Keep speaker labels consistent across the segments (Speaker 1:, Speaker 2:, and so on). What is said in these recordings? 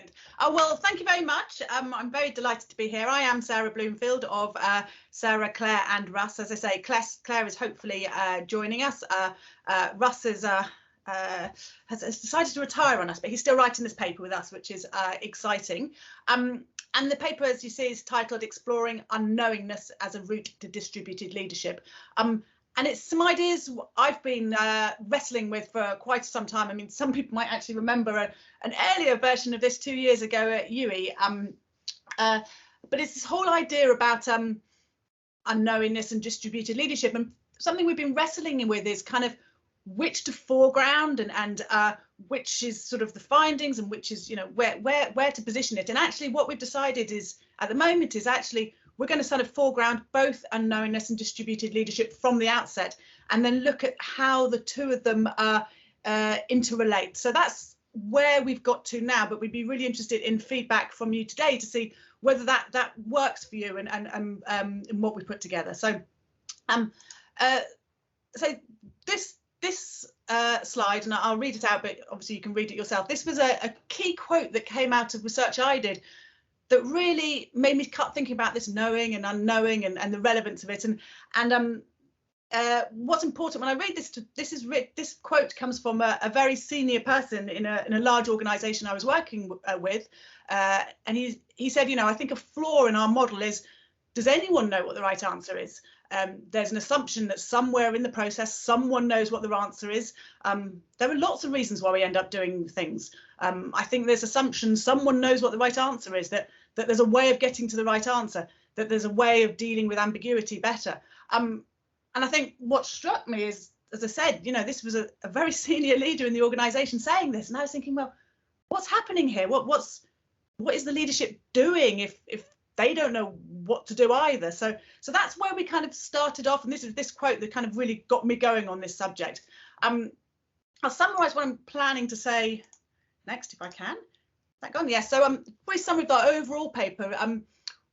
Speaker 1: Brilliant. Well, thank you very much. I'm very delighted to be here. I am Sarah Bloomfield of Sarah, Clare and Russ. As I say, Clare is hopefully joining us. Russ is has decided to retire on us, but he's still writing this paper with us, which is exciting. And the paper, as you see, is titled Exploring Unknowingness as a Route to Distributed Leadership. And it's some ideas I've been wrestling with for quite some time. I mean, some people might actually remember an earlier version of this 2 years ago at UE. But it's this whole idea about unknowingness and distributed leadership. And something we've been wrestling with is kind of which to foreground and which is sort of the findings and which is, you know, where to position it. And actually what we've decided is at the moment is actually we're going to sort of foreground both unknowingness and distributed leadership from the outset, and then look at how the two of them interrelate. So that's where we've got to now, but we'd be really interested in feedback from you today to see whether that works for you and what we put together. So this slide, and I'll read it out, but obviously you can read it yourself. This was a key quote that came out of research I did that really made me start thinking about this knowing and unknowing and the relevance of it. And what's important when I read this, this quote comes from a very senior person in a large organisation I was working with, and he said, you know, I think a flaw in our model is, does anyone know what the right answer is? There's an assumption that somewhere in the process, someone knows what the answer is. There are lots of reasons why we end up doing things. I think there's assumptions someone knows what the right answer is, that there's a way of getting to the right answer, that there's a way of dealing with ambiguity better. And I think what struck me is, as I said, you know, this was a very senior leader in the organisation saying this, and I was thinking, well, what's happening here? What is the leadership doing if they don't know what to do either? So that's where we kind of started off, and this is this quote that kind of really got me going on this subject. I'll summarise what I'm planning to say next, if I can. That gone? Yes. So for summary of our overall paper,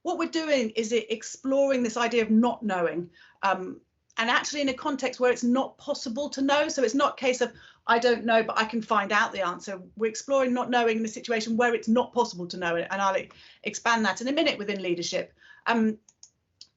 Speaker 1: what we're doing is exploring this idea of not knowing, and actually in a context where it's not possible to know. So it's not a case of I don't know, but I can find out the answer. We're exploring not knowing in a situation where it's not possible to know, and I'll expand that in a minute within leadership. The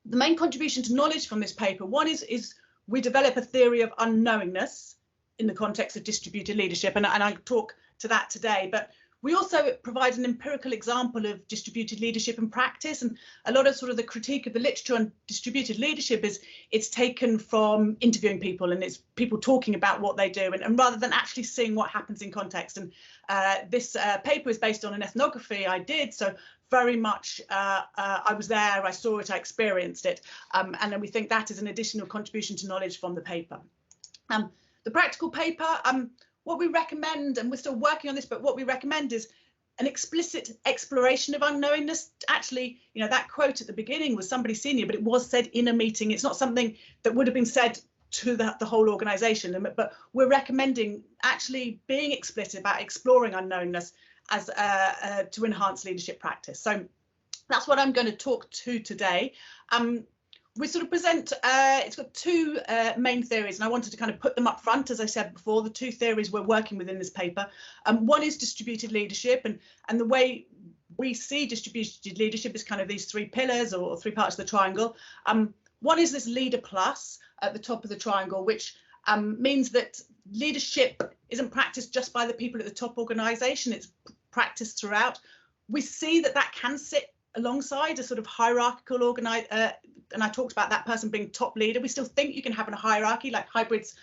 Speaker 1: main contribution to knowledge from this paper, one is we develop a theory of unknowingness in the context of distributed leadership, and I'll talk to that today. But we also provide an empirical example of distributed leadership in practice, and a lot of sort of the critique of the literature on distributed leadership is it's taken from interviewing people, and it's people talking about what they do, and rather than actually seeing what happens in context. And this paper is based on an ethnography I did, so very much I was there, I saw it, I experienced it, and then we think that is an additional contribution to knowledge from the paper. The practical paper, what we recommend, and we're still working on this, but what we recommend is an explicit exploration of unknowingness. Actually, you know, that quote at the beginning was somebody senior, but it was said in a meeting. It's not something that would have been said to the whole organisation, but we're recommending actually being explicit about exploring unknownness as to enhance leadership practice. So that's what I'm going to talk to today. We sort of present, it's got two main theories, and I wanted to kind of put them up front, as I said before, the two theories we're working with in this paper. One is distributed leadership, and the way we see distributed leadership is kind of these three pillars or three parts of the triangle. One is this leader plus at the top of the triangle, which means that leadership isn't practiced just by the people at the top organisation, it's practiced throughout. We see that can sit alongside a sort of hierarchical and I talked about that person being top leader. We still think you can have a hierarchy, like hybrids,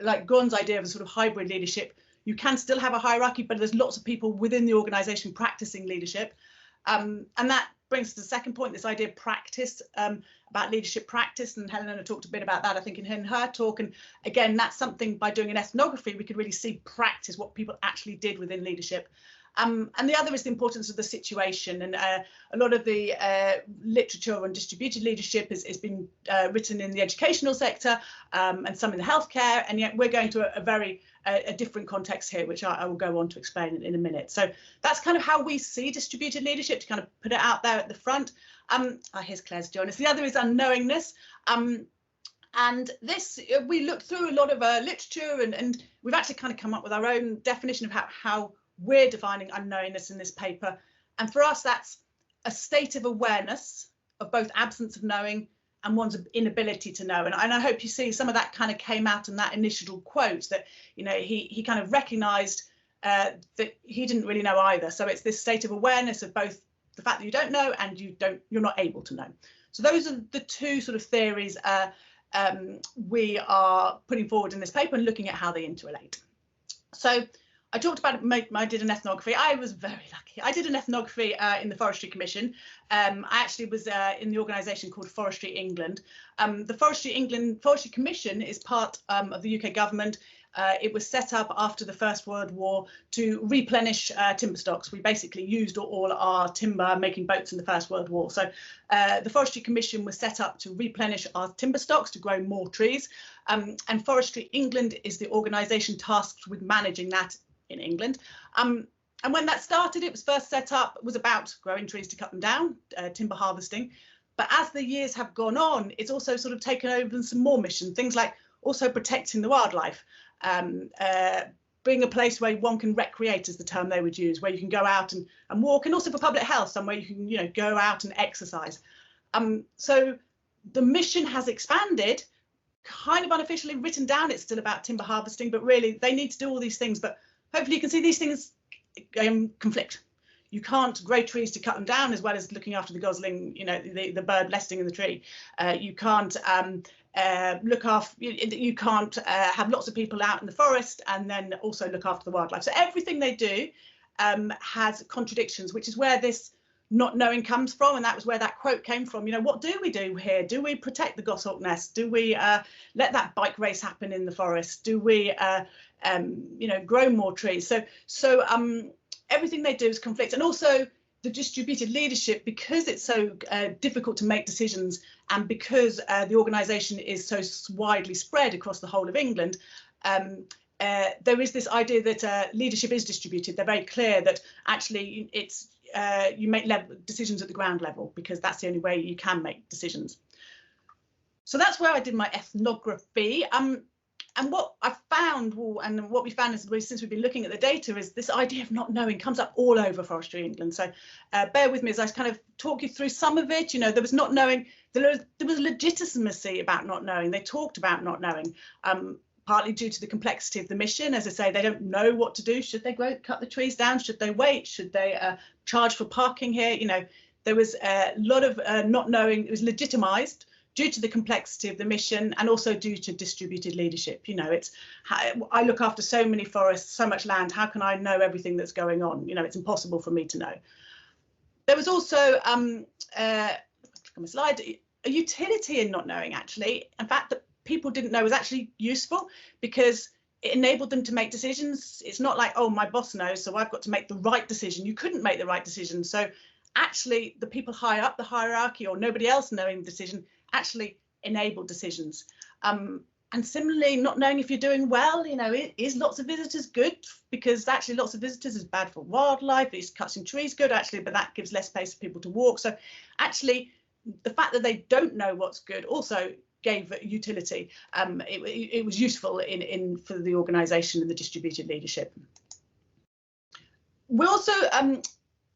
Speaker 1: like Gon's idea of a sort of hybrid leadership. You can still have a hierarchy, but there's lots of people within the organisation practicing leadership. And that brings us to the second point, this idea of practice, about leadership practice. And Helena talked a bit about that, I think, in her talk. And again, that's something, by doing an ethnography, we could really see practice, what people actually did within leadership. And the other is the importance of the situation, and a lot of the literature on distributed leadership has been written in the educational sector and some in the healthcare, and yet we're going to a different context here, which I will go on to explain in a minute. So that's kind of how we see distributed leadership, to kind of put it out there at the front. Here's Claire's join us. The other is unknowingness. And this, we looked through a lot of literature, and we've actually kind of come up with our own definition of how we're defining unknowingness in this paper. And for us, that's a state of awareness of both absence of knowing and one's inability to know. And I hope you see some of that kind of came out in that initial quote, that, you know, he kind of recognised that he didn't really know either. So it's this state of awareness of both the fact that you don't know and you're not able to know. So those are the two sort of theories we are putting forward in this paper and looking at how they interrelate. So I talked about I did an ethnography. I was very lucky. I did an ethnography in the Forestry Commission. I actually was in the organisation called Forestry England. The Forestry Commission is part of the UK government. It was set up after the First World War to replenish timber stocks. We basically used all our timber making boats in the First World War. So the Forestry Commission was set up to replenish our timber stocks, to grow more trees. And Forestry England is the organisation tasked with managing that in England. And when that started, it was first set up, it was about growing trees to cut them down, timber harvesting. But as the years have gone on, it's also sort of taken over some more missions, things like also protecting the wildlife, being a place where one can recreate, is the term they would use, where you can go out and walk, and also for public health, somewhere you can, you know, go out and exercise. So the mission has expanded, kind of unofficially written down. It's still about timber harvesting, but really they need to do all these things. But hopefully you can see these things conflict. You can't grow trees to cut them down as well as looking after the gosling, you know, the bird nesting in the tree. You can't look after, you can't have lots of people out in the forest and then also look after the wildlife. So everything they do has contradictions, which is where this not knowing comes from. And that was where that quote came from. You know, what do we do here? Do we protect the goshawk nest? Do we let that bike race happen in the forest? Do we, you know, grow more trees? So everything they do is conflict. And also the distributed leadership, because it's so difficult to make decisions, and because the organisation is so widely spread across the whole of England, there is this idea that leadership is distributed. They're very clear that actually it's you make decisions at the ground level, because that's the only way you can make decisions. So that's where I did my ethnography. And what I found, and what we found is, since we've been looking at the data, is this idea of not knowing comes up all over Forestry England. So bear with me as I kind of talk you through some of it. You know, there was not knowing, there was legitimacy about not knowing. They talked about not knowing, partly due to the complexity of the mission. As I say, they don't know what to do. Should they cut the trees down? Should they wait? Should they charge for parking here? You know, there was a lot of not knowing. It was legitimised due to the complexity of the mission, and also due to distributed leadership. You know, it's I look after so many forests, so much land. How can I know everything that's going on? You know, it's impossible for me to know. There was also on my slide, a utility in not knowing. Actually, in fact, that people didn't know was actually useful, because it enabled them to make decisions. It's not like, oh, my boss knows, so I've got to make the right decision. You couldn't make the right decision. So actually, the people higher up the hierarchy, or nobody else knowing the decision, actually enabled decisions. And similarly, not knowing if you're doing well, you know, is lots of visitors good? Because actually lots of visitors is bad for wildlife. Is cutting trees good? Actually, but that gives less space for people to walk. So actually, the fact that they don't know what's good also gave utility. It was useful for the organisation and the distributed leadership. We also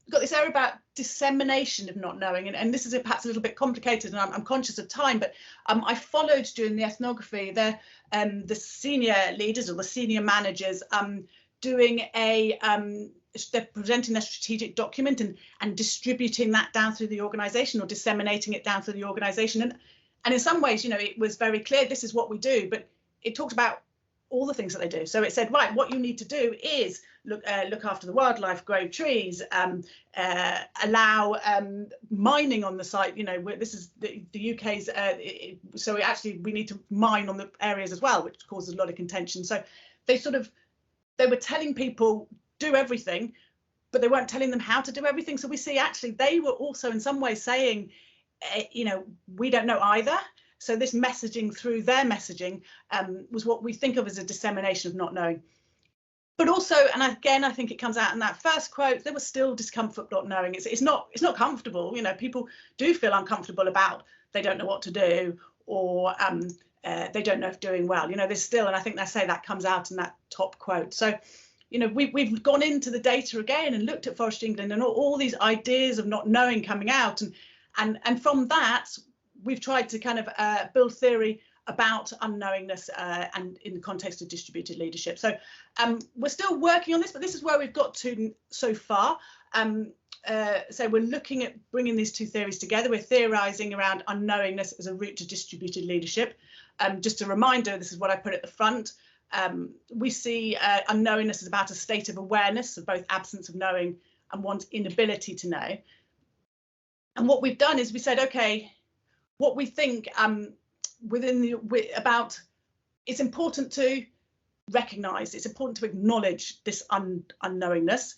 Speaker 1: got this area about dissemination of not knowing, and this is perhaps a little bit complicated, and I'm conscious of time, but I followed during the ethnography the senior leaders or the senior managers doing they're presenting their strategic document and distributing that down through the organisation, or disseminating it down through the organisation, and in some ways, you know, it was very clear this is what we do, but it talked about all the things that they do. So it said, right, what you need to do is look after the wildlife, grow trees, allow mining on the site. You know, this is the UK's, so actually we need to mine on the areas as well, which causes a lot of contention. So they were telling people do everything, but they weren't telling them how to do everything. So we see actually they were also in some ways saying, you know, we don't know either. So this messaging through their messaging was what we think of as a dissemination of not knowing. But also, and again, I think it comes out in that first quote, there was still discomfort not knowing. It's not comfortable. You know, people do feel uncomfortable about they don't know what to do, or they don't know if doing well. You know, there's still, and I think they say that comes out in that top quote. So you know, we've gone into the data again and looked at Forestry England and all these ideas of not knowing coming out, and from that we've tried to kind of build theory about unknowingness and in the context of distributed leadership. So we're still working on this, but this is where we've got to so far. So we're looking at bringing these two theories together. We're theorising around unknowingness as a route to distributed leadership. Just a reminder, this is what I put at the front. We see unknowingness as about a state of awareness of both absence of knowing and one's inability to know. And what we've done is we said, OK, what we think it's important to recognise, it's important to acknowledge this unknowingness.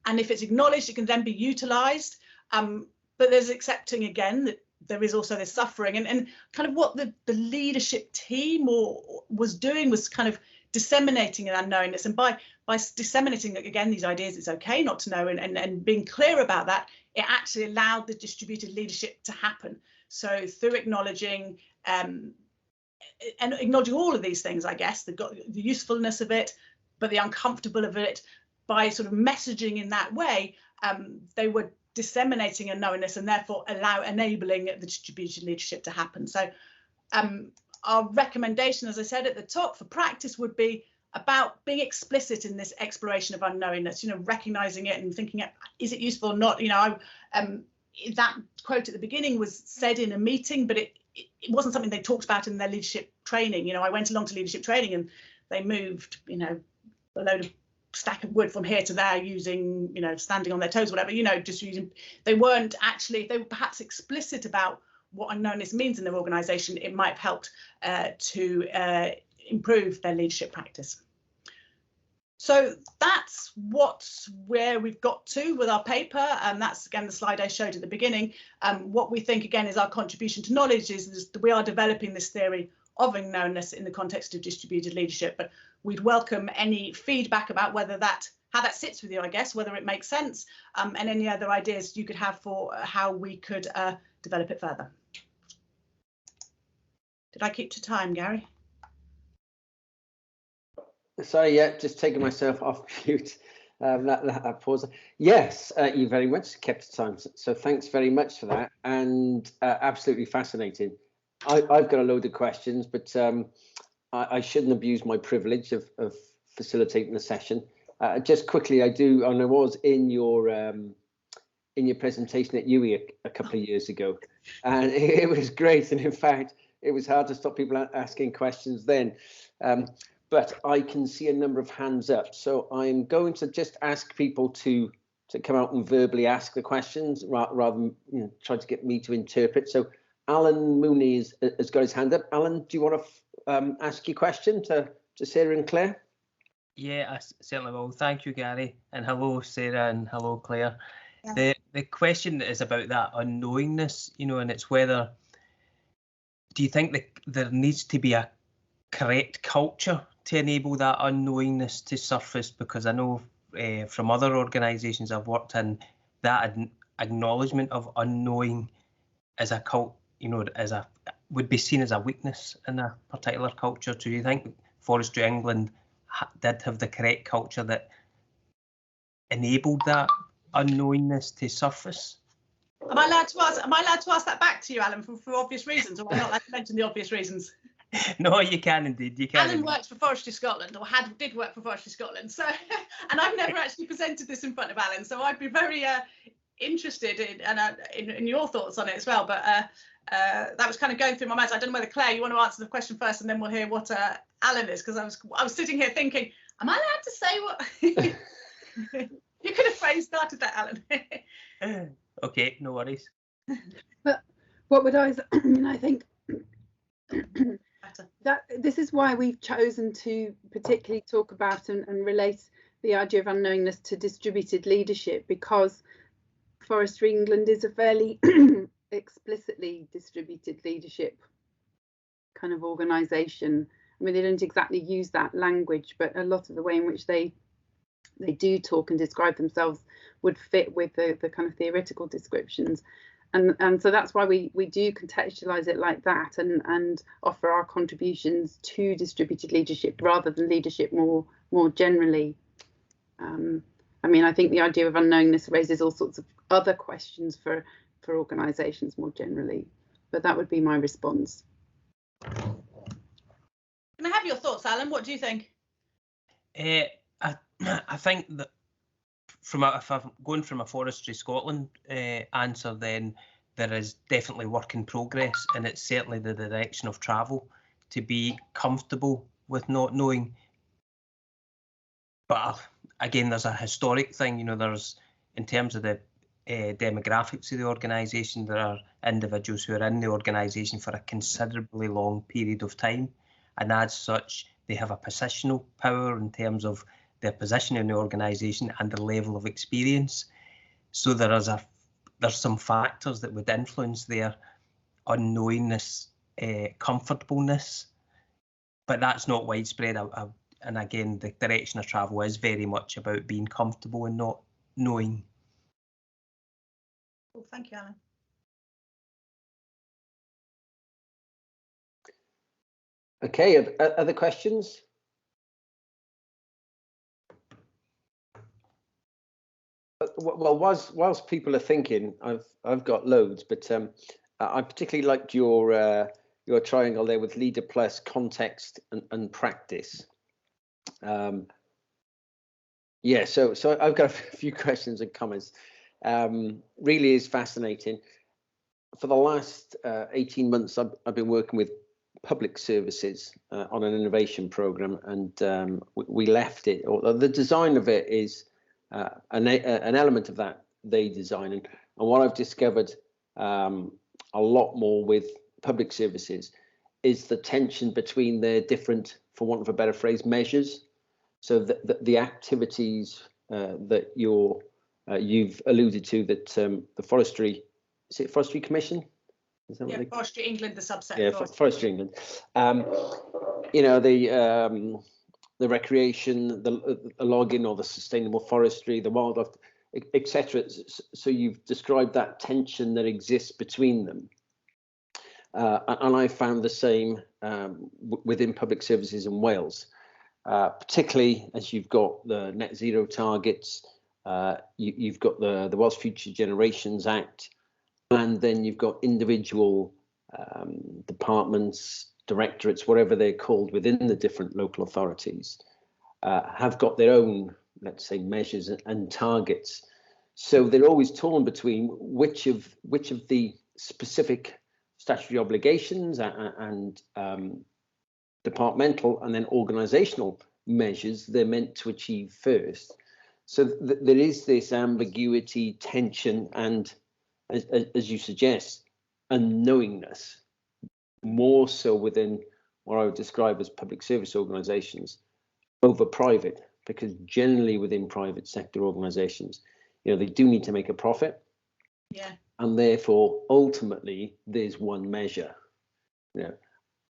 Speaker 1: And if it's acknowledged, it can then be utilised. But there's accepting again that there is also this suffering, and kind of what the leadership team was doing was kind of disseminating an unknowingness, and by disseminating again these ideas, it's okay not to know, and being clear about that, it actually allowed the distributed leadership to happen. So through acknowledging and acknowledging all of these things, I guess, the usefulness of it, but the uncomfortable of it, by sort of messaging in that way, they were disseminating a knowingness and therefore enabling the distributed leadership to happen. So our recommendation, as I said at the top, for practice would be about being explicit in this exploration of unknowingness, you know, recognizing it and thinking, is it useful or not? You know, that quote at the beginning was said in a meeting, but it wasn't something they talked about in their leadership training. You know, I went along to leadership training and they moved, you know, a load of stack of wood from here to there using, you know, standing on their toes, whatever, you know, just using, they were perhaps explicit about what unknownness means in their organisation. It might have helped to improve their leadership practice. So that's where we've got to with our paper, and that's again the slide I showed at the beginning. What we think again is our contribution to knowledge is that we are developing this theory of unknownness in the context of distributed leadership, but we'd welcome any feedback about how that sits with you, I guess, whether it makes sense, and any other ideas you could have for how we could develop it further. Did I keep to time, Gary?
Speaker 2: Sorry, yeah, just taking myself off mute. That pause. Yes, you very much kept time. So thanks very much for that, and absolutely fascinating. I've got a load of questions, but I shouldn't abuse my privilege of facilitating the session. Just quickly, I was in your presentation at UE a couple of years ago, and it was great. And in fact, it was hard to stop people asking questions then. But I can see a number of hands up, so I'm going to just ask people to come out and verbally ask the questions rather than try to get me to interpret. So Alan Mooney has got his hand up. Alan, do you want to ask your question to Sarah and Claire?
Speaker 3: Yeah, I certainly will. Thank you, Gary, and hello, Sarah, and hello, Claire. Yeah. The question is about that unknowingness, you know, and it's whether, do you think that there needs to be a correct culture to enable that unknowingness to surface? Because I know from other organisations I've worked in, that acknowledgement of unknowing as a cult, you know, would be seen as a weakness in a particular culture. Do you think Forestry England did have the correct culture that enabled that unknowingness to surface?
Speaker 1: Am I allowed to ask that back to you, Alan, for obvious reasons, or am I not allowed to mention the obvious reasons?
Speaker 3: No, you can indeed. You can.
Speaker 1: Alan works for Forestry Scotland, or did work for Forestry Scotland. So, and I've never actually presented this in front of Alan, so I'd be very interested in your thoughts on it as well. But that was kind of going through my mind. So I don't know whether, Claire, you want to answer the question first, and then we'll hear what Alan is, because I was sitting here thinking, am I allowed to say what? You could have started that, Alan.
Speaker 3: Okay, no worries.
Speaker 4: But what would I mean? I think that this is why we've chosen to particularly talk about and relate the idea of unknowingness to distributed leadership, because Forestry England is a fairly explicitly distributed leadership kind of organisation. I mean, they don't exactly use that language, but a lot of the way in which they do talk and describe themselves would fit with the kind of theoretical descriptions. And so that's why we do contextualise it like that and offer our contributions to distributed leadership rather than leadership more generally. I mean, I think the idea of unknowingness raises all sorts of other questions for organisations more generally, but that would be my response.
Speaker 1: Can I have your thoughts, Alan? What do you think?
Speaker 3: I think that if I'm going from a Forestry Scotland answer, then there is definitely work in progress, and it's certainly the direction of travel to be comfortable with not knowing. But again, there's a historic thing, you know, there's, in terms of the demographics of the organisation, there are individuals who are in the organisation for a considerably long period of time, and as such, they have a positional power in terms of their position in the organisation and the level of experience. So there's some factors that would influence their unknowingness, comfortableness, but that's not widespread. And again, the direction of travel is very much about being comfortable and not knowing.
Speaker 1: Well, thank you, Alan.
Speaker 2: Okay, other questions? Well, whilst people are thinking, I've got loads, but I particularly liked your triangle there with leader plus context and practice. Yeah, so I've got a few questions and comments. Really is fascinating. For the last 18 months, I've been working with public services on an innovation program, and we left it, or the design of it is an element of that they design. And what I've discovered a lot more with public services is the tension between their different, for want of a better phrase, measures. So the activities that you've alluded to, that the Forestry, is it Forestry Commission? Is that
Speaker 1: yeah, Forestry England, the subset.
Speaker 2: Yeah, Forestry England. You know, the recreation, the logging, or the sustainable forestry, the wildlife, etc. So you've described that tension that exists between them. And I found the same within public services in Wales, particularly as you've got the net zero targets, you've got the Welsh Future Generations Act, and then you've got individual departments, directorates, whatever they're called within the different local authorities, have got their own, let's say, measures and targets. So they're always torn between which of the specific statutory obligations and departmental and then organisational measures they're meant to achieve first. So there is this ambiguity, tension, and as you suggest, unknowingness, more so within what I would describe as public service organisations over private, because generally within private sector organisations, you know, they do need to make a profit.
Speaker 1: Yeah.
Speaker 2: And therefore, ultimately, there's one measure. You know,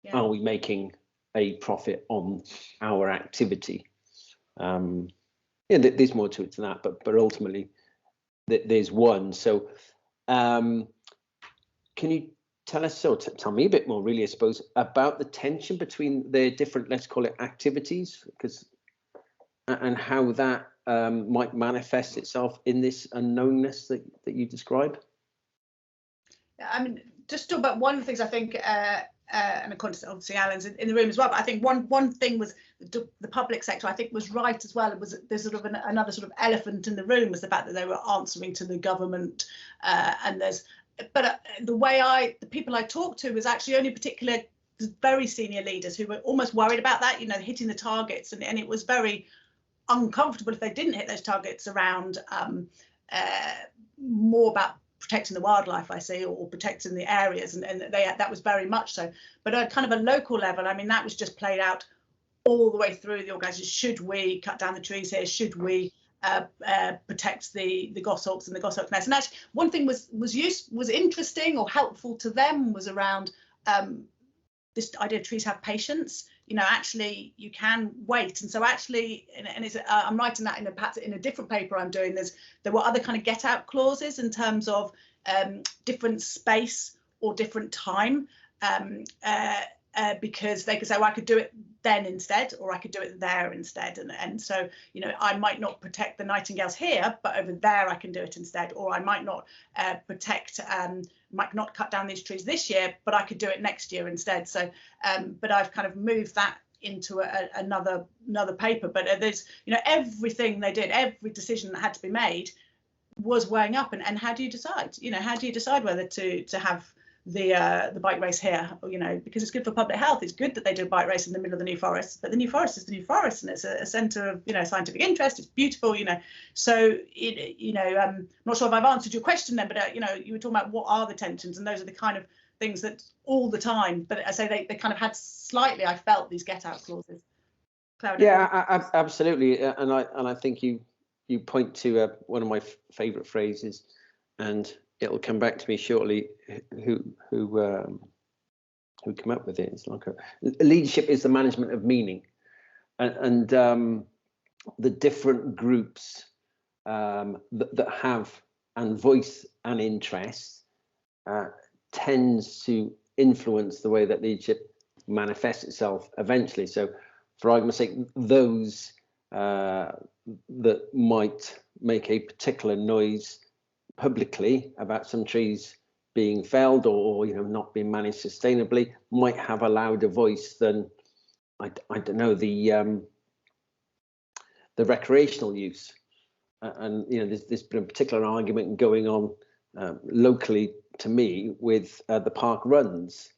Speaker 1: yeah.
Speaker 2: Are we making a profit on our activity? Yeah, there's more to it than that, but ultimately, there's one. So, can you tell us, so tell me a bit more, really, I suppose, about the tension between their different, let's call it, activities, and how that might manifest itself in this unknownness that you describe?
Speaker 1: I mean, just talk about one of the things I think, and of course, obviously Alan's in the room as well, but I think one thing was the public sector, I think, was right as well. It was, there's sort of another sort of elephant in the room, was the fact that they were answering to the government, but the people I talked to was actually only particular very senior leaders who were almost worried about that, you know, hitting the targets, and it was very uncomfortable if they didn't hit those targets around more about protecting the wildlife, I see, or protecting the areas, and that was very much so. But at kind of a local level, I mean, that was just played out all the way through the organisation. Should we cut down the trees here? Should we protect the goshawks and the goshawk nest? And actually, one thing was interesting or helpful to them was around this idea of trees have patience. You know, actually, you can wait. And so actually, and it's, I'm writing that in a different paper I'm doing. There were other kind of get out clauses in terms of different space or different time. because they could say, well, I could do it then instead, or I could do it there instead. And so, you know, I might not protect the nightingales here, but over there I can do it instead. Or I might not might not cut down these trees this year, but I could do it next year instead. So, but I've kind of moved that into another paper. But there's, you know, everything they did, every decision that had to be made was weighing up. And how do you decide? You know, how do you decide whether to have the bike race here? You know, because it's good for public health. It's good that they do a bike race in the middle of the New Forest, but the New Forest is the New Forest, and it's a centre of, you know, scientific interest. It's beautiful, you know. So you know, I'm not sure if I've answered your question then, but you know, you were talking about what are the tensions, and those are the kind of things that all the time. But I say they kind of had slightly, I felt, these get out clauses. Clare,
Speaker 2: yeah, absolutely, and I think you point to one of my favourite phrases, and it'll come back to me shortly. Who came up with it? It's like leadership is the management of meaning, and the different groups that have and voice and interest tends to influence the way that leadership manifests itself eventually. So, for argument's sake, those that might make a particular noise publicly about some trees being felled or you know, not being managed sustainably might have a louder voice than I don't know, the recreational use. And you know, there's been a particular argument going on locally to me with the park runs,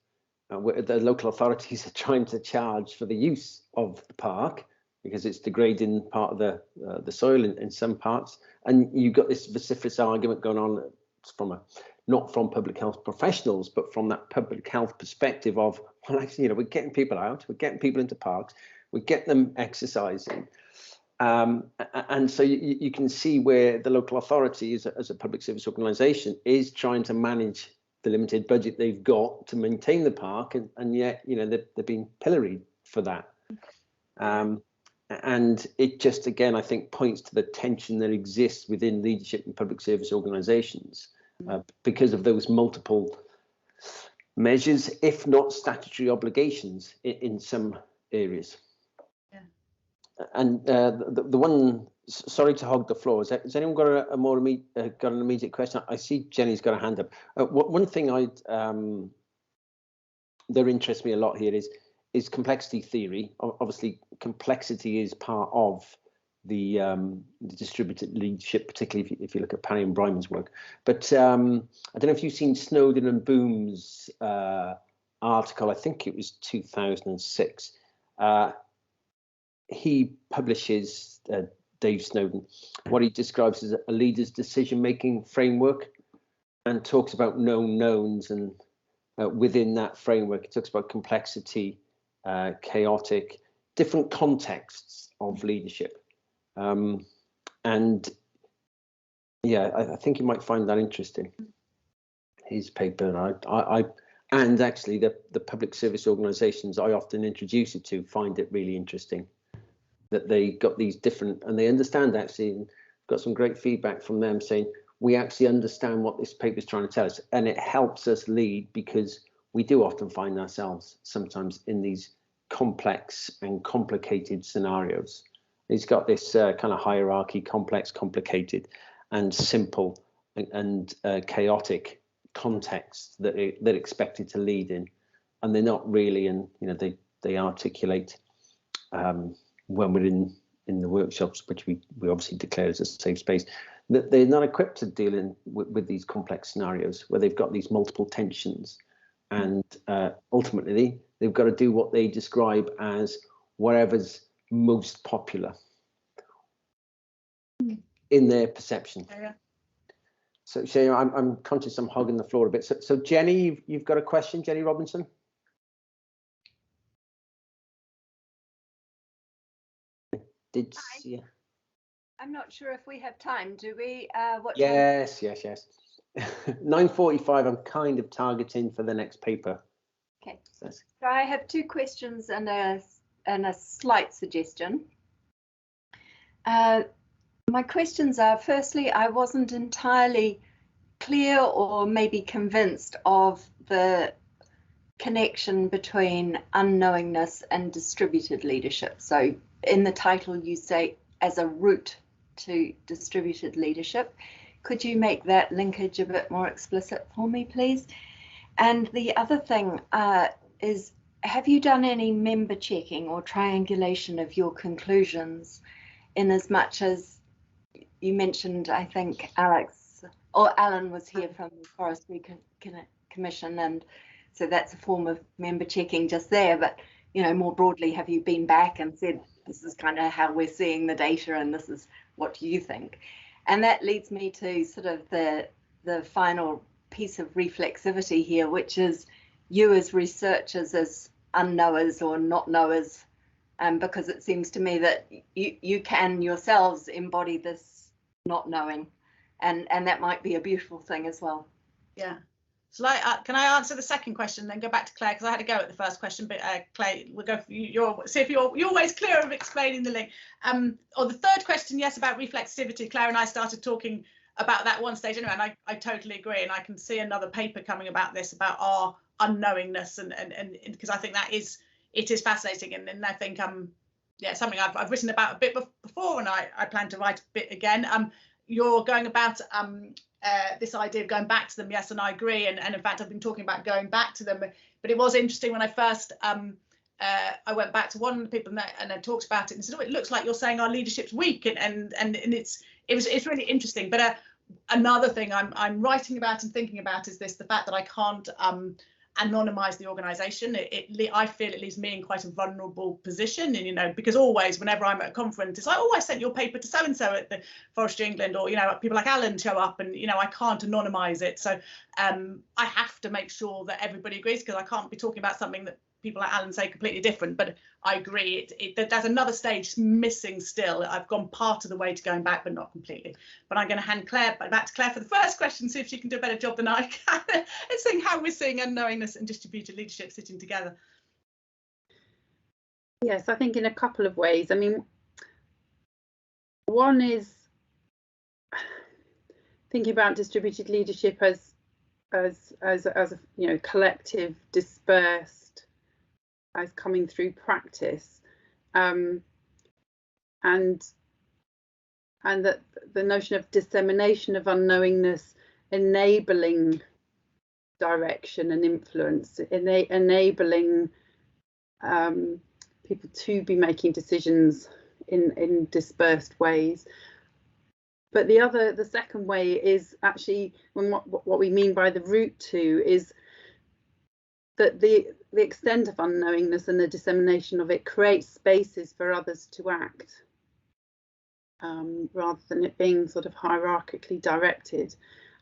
Speaker 2: where the local authorities are trying to charge for the use of the park because it's degrading part of the soil in some parts. And you've got this vociferous argument going on from not from public health professionals, but from that public health perspective of, well, actually, you know, we're getting people out, we're getting people into parks, we get them exercising. And so you can see where the local authority as a public service organisation is trying to manage the limited budget they've got to maintain the park, and yet, you know, they're being pilloried for that. And it just, again, I think points to the tension that exists within leadership and public service organisations because of those multiple measures, if not statutory obligations in some areas.
Speaker 1: Yeah.
Speaker 2: And the one, sorry to hog the floor, has anyone got got an immediate question? I see Jenny's got a hand up. One thing that interests me a lot here is complexity theory. Obviously, complexity is part of the distributed leadership, particularly if you look at Parry and Bryman's work. But I don't know if you've seen Snowden and Boom's article. I think it was 2006. He publishes, Dave Snowden, what he describes as a leader's decision-making framework, and talks about known knowns, and within that framework, it talks about complexity, chaotic, different contexts of leadership. And yeah, I think you might find that interesting, his paper. And actually the public service organisations I often introduce it to find it really interesting that they got these different, and they understand, actually, and got some great feedback from them saying, we actually understand what this paper is trying to tell us, and it helps us lead, because we do often find ourselves sometimes in these complex and complicated scenarios. He's got this kind of hierarchy: complex, complicated, and simple and chaotic context that they're expected to lead in, and they're not really. And you know, they articulate when we're in the workshops, which we obviously declare as a safe space, that they're not equipped to deal with these complex scenarios where they've got these multiple tensions, and ultimately they've got to do what they describe as whatever's most popular in their perception. Yeah. So I'm conscious I'm hogging the floor a bit. So Jenny, you've got a question, Jenny Robinson?
Speaker 5: Hi. I'm not sure if we have time. Do we? What
Speaker 2: yes. 9:45. I'm kind of targeting for the next paper.
Speaker 5: Okay. So I have two questions and a slight suggestion. My questions are: firstly, I wasn't entirely clear or maybe convinced of the connection between unknowingness and distributed leadership. So in the title you say as a route to distributed leadership. Could you make that linkage a bit more explicit for me, please? And the other thing is, have you done any member checking or triangulation of your conclusions, in as much as you mentioned, I think Alex or Alan was here from the Forestry Commission, and so that's a form of member checking just there, but more broadly, have you been back and said, this is kind of how we're seeing the data and this is what you think? And that leads me to sort of the final piece of reflexivity here, which is you as researchers, as unknowers or not knowers, because it seems to me that you can yourselves embody this not knowing, and that might be a beautiful thing as well.
Speaker 1: Yeah. So can I answer the second question, then go back to Claire, because I had to go at the first question, but Claire, we'll go for you. See if you're always clear of explaining the link. On the third question, yes, about reflexivity, Claire and I started talking about that one stage anyway, and I totally agree, and I can see another paper coming about this, about our unknowingness, and because I think it is fascinating, and I think yeah, something I've written about a bit before, and I plan to write a bit again. You're going about this idea of going back to them, yes, and I agree, and in fact I've been talking about going back to them, but it was interesting when I first I went back to one of the people and I talked about it and said, oh, it looks like you're saying our leadership's weak, and it's really interesting. But another thing I'm writing about and thinking about is the fact that I can't anonymize the organization. I feel it leaves me in quite a vulnerable position, and because always whenever I'm at a conference, it's like, oh, I sent your paper to so and so at the Forestry England, or people like Alan show up, and I can't anonymize it. So I have to make sure that everybody agrees, because I can't be talking about something that people like Alan say completely different. But I agree, there's another stage missing still. I've gone part of the way to going back, but not completely. But I'm going to hand back to Claire for the first question, see if she can do a better job than I can in seeing how we're seeing unknowingness and distributed leadership sitting together.
Speaker 4: Yes, I think in a couple of ways. I mean, one is thinking about distributed leadership as a collective, dispersed, as coming through practice, and that the notion of dissemination of unknowingness enabling direction and influence, enabling people to be making decisions in dispersed ways. But the second way is actually, what we mean by the route to is that the extent of unknowingness and the dissemination of it creates spaces for others to act, rather than it being sort of hierarchically directed,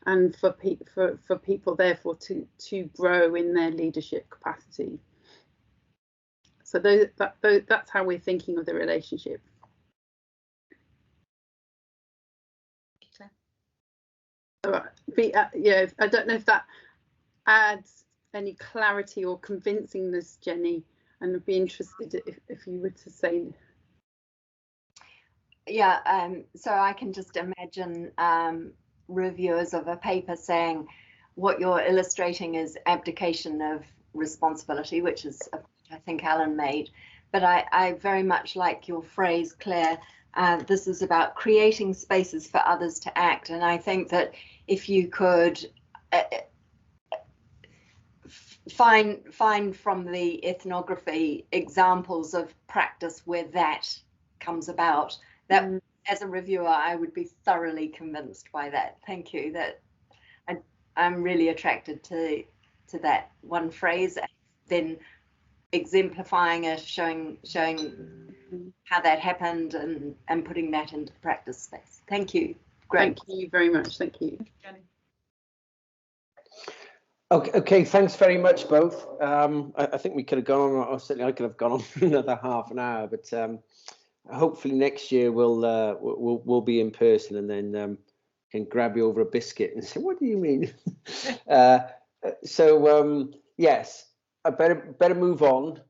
Speaker 4: and for people therefore to grow in their leadership capacity. So that's how we're thinking of the relationship. Yeah, I don't know if that adds any clarity or convincingness, Jenny, and I'd be interested if you were to say.
Speaker 5: Yeah, so I can just imagine reviewers of a paper saying what you're illustrating is abdication of responsibility, which is a point I think Alan made. But I very much like your phrase, Claire. This is about creating spaces for others to act, and I think that if you could find from the ethnography examples of practice where that comes about, that as a reviewer I would be thoroughly convinced by that. Thank you. That I'm really attracted to that one phrase, and then exemplifying it, showing how that happened, and putting that into the practice space. Thank you. Great.
Speaker 4: Thank you very much. Thank you.
Speaker 1: Jenny.
Speaker 2: Okay, thanks very much both. I think we could have gone on, or certainly I could have gone on for another half an hour, but hopefully next year we'll be in person, and then can grab you over a biscuit and say, what do you mean? So yes, I better move on.